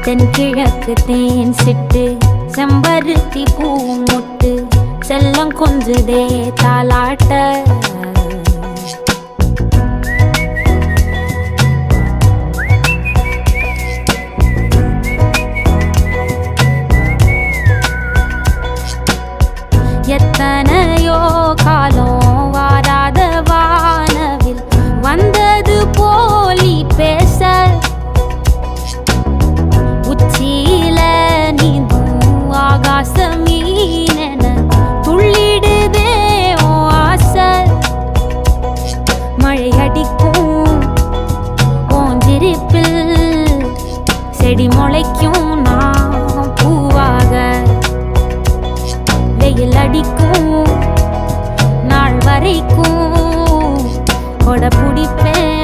தென்கிழக்கு தேன் சிட்டு செம்பருத்தி பூ முட்டு செல்லம் கொஞ்சுதே தாலாட்ட எத்தனையோ காலம் வாராத வானவில் வந்தது போலி பேச உச்சியில நீந்தும் ஆகாச மீனென துள்ளிடுதே ஓ ஆசை மழை அடிக்கும் ஓஞ்சிருப்பில் செடி முளைக்கும் நான் பூவாக வெயில் அடிக்கும் நாள் வரைக்கும் கொடை பிடிப்பேன்